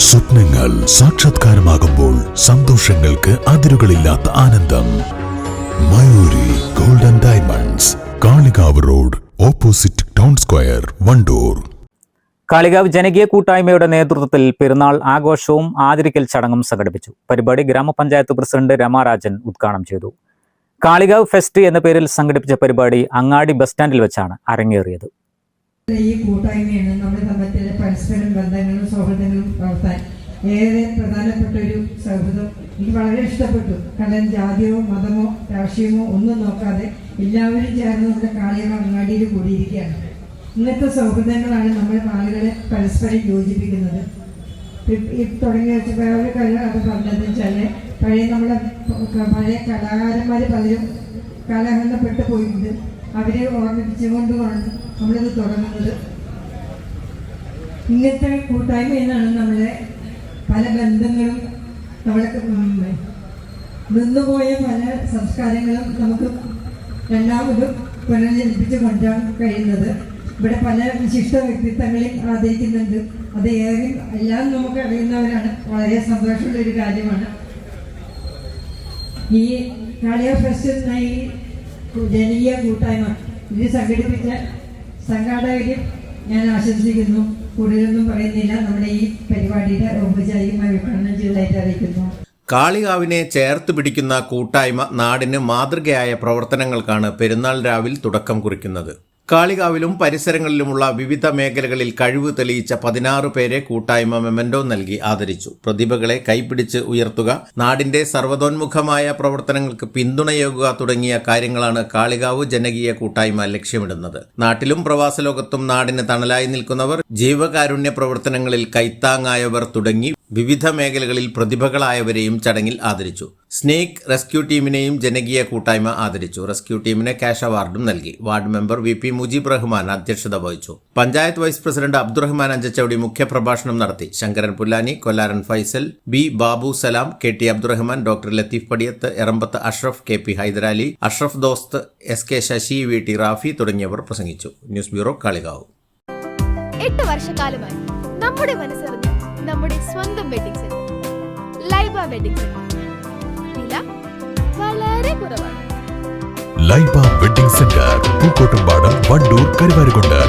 സ്വപ്നങ്ങൾ സാക്ഷാത്കാരമാകുമ്പോൾ സന്തോഷങ്ങൾക്ക് അതിരുകളില്ലാത്ത ആനന്ദം. Mayuri golden diamonds, Kalikavu road, opposite town square, Wandoor. Kalikavu ജനകീയ കൂട്ടായ്മയുടെ നേതൃത്വത്തിൽ പെരുന്നാൾ ആഘോഷവും ആദരിക്കൽ ചടങ്ങും സംഘടിപ്പിച്ചു. പരിപാടി ഗ്രാമപഞ്ചായത്ത് പ്രസിഡന്റ് രമാരാജൻ ഉദ്ഘാടനം ചെയ്തു. കാളികാവ് ഫെസ്റ്റ് എന്ന പേരിൽ സംഘടിപ്പിച്ച പരിപാടി അങ്ങാടി ബസ് സ്റ്റാൻഡിൽ വെച്ചാണ് അരങ്ങേറിയത്. ഈ കൂട്ടായ്മയാണ് നമ്മുടെ തമ്മിലെ പരസ്പരം ബന്ധങ്ങളും സൗഹൃദങ്ങളും വളർത്താൻ ഏറെ പ്രധാനപ്പെട്ട ഒരു സൗഹൃദം. എനിക്ക് വളരെ ഇഷ്ടപ്പെട്ടു. കാരണം ജാതിയോ മതമോ രാഷ്ട്രീയമോ ഒന്നും നോക്കാതെ എല്ലാവരും ചേർന്ന് നമ്മുടെ കാളികാവ് അങ്ങാടിയിൽ കൂടിയിരിക്കുകയാണ്. ഇന്നത്തെ സൗഹൃദങ്ങളാണ് നമ്മുടെ ആളുകളെ പരസ്പരം യോജിപ്പിക്കുന്നത്. ഈ തുടങ്ങി വെച്ചപ്പോൾ ഒരു കാര്യം അത് പറഞ്ഞതെന്ന് വെച്ചാൽ പഴയ കലാകാരന്മാർ പലരും കാലഹരണപ്പെട്ട് പോയിട്ടുണ്ട്. അവരെ ഓർമ്മിപ്പിച്ചുകൊണ്ടാണ് നമ്മളിത് തുടങ്ങുന്നത്. ഇങ്ങനത്തെ കൂട്ടായ്മയിലാണ് നമ്മളെ പല ബന്ധങ്ങളും നമ്മൾക്ക് നിന്നുപോയ പല സംസ്കാരങ്ങളും നമുക്ക് രണ്ടാമത് പുനർജനിപ്പിച്ച് കൊണ്ടുവരാൻ കഴിയുന്നത്. ഇവിടെ പല വിശിഷ്ട വ്യക്തിത്വങ്ങളെയും ആദരിക്കുന്നുണ്ട്. അത് എല്ലാം നമുക്ക് അറിയുന്നവരാണ്. വളരെ സന്തോഷമുള്ളൊരു കാര്യമാണ്. ഈ കാളികാവ് ഫെസ്റ്റ് എന്ന ഈ ജനകീയ കൂട്ടായ്മ ഇത് സംഘടിപ്പിച്ച സംഘാടകരും ഞാൻ ആശംസിക്കുന്നു. കൂടുതലൊന്നും പറയുന്നില്ല. നമ്മുടെ ഈ പരിപാടിയുടെ ഔപചാരികമായി ഉദ്ഘാടനം ചെയ്തതായിട്ട് അറിയിക്കുന്നു. കാളികാവിനെ ചേർത്ത് പിടിക്കുന്ന കൂട്ടായ്മ നാടിന് മാതൃകയായ പ്രവർത്തനങ്ങൾക്കാണ് പെരുന്നാൾ രാവിൽ തുടക്കം കുറിക്കുന്നത്. കാളികാവിലും പരിസരങ്ങളിലുമുള്ള വിവിധ മേഖലകളിൽ കഴിവ് തെളിയിച്ച 16 പേരെ കൂട്ടായ്മ മെമന്റോ നൽകി ആദരിച്ചു. പ്രതിഭകളെ കൈപിടിച്ച് ഉയർത്തുക, നാടിന്റെ സർവ്വതോന്മുഖമായ പ്രവർത്തനങ്ങൾക്ക് പിന്തുണയേകുക തുടങ്ങിയ കാര്യങ്ങളാണ് കാളികാവ് ജനകീയ കൂട്ടായ്മ ലക്ഷ്യമിടുന്നത്. നാട്ടിലും പ്രവാസലോകത്തും നാടിന് തണലായി നിൽക്കുന്നവർ, ജീവകാരുണ്യ പ്രവർത്തനങ്ങളിൽ കൈത്താങ്ങായവർ തുടങ്ങി വിവിധ മേഖലകളിൽ പ്രതിഭകളായവരെയും ചടങ്ങിൽ ആദരിച്ചു. സ്നേക്ക് റെസ്ക്യൂ ടീമിനെയും ജനകീയ കൂട്ടായ്മ ആദരിച്ചു. റെസ്ക്യൂ ടീമിന് ക്യാഷ് അവാർഡും നൽകി. Ward member VP Mujeeb Rahman അധ്യക്ഷത വഹിച്ചു. പഞ്ചായത്ത് വൈസ് പ്രസിഡന്റ് അബ്ദുറഹ്മാൻ അഞ്ചച്ചവടി മുഖ്യപ്രഭാഷണം നടത്തി. Sankaran Pullani, Kollaran Faisal, B Babu Salam, KT Abdurahman, doctor Latheef Padiyath, Erambath Ashraf, KP Hyderali, Ashraf Dost, SK Sasi, VT Rafi തുടങ്ങിയവർ പ്രസംഗിച്ചു. News bureau, Kalikavu. 8 വർഷക്കാലമായി നമ്മുടെ മനസ്സറിഞ്ഞ നമ്മുടെ സ്വന്തം wedding centre Laiba wedding centre. വില വളരെ കുറവാണ്. Laiba wedding centre, Pookkottumpadam, Wandoor, Karuvarakundu.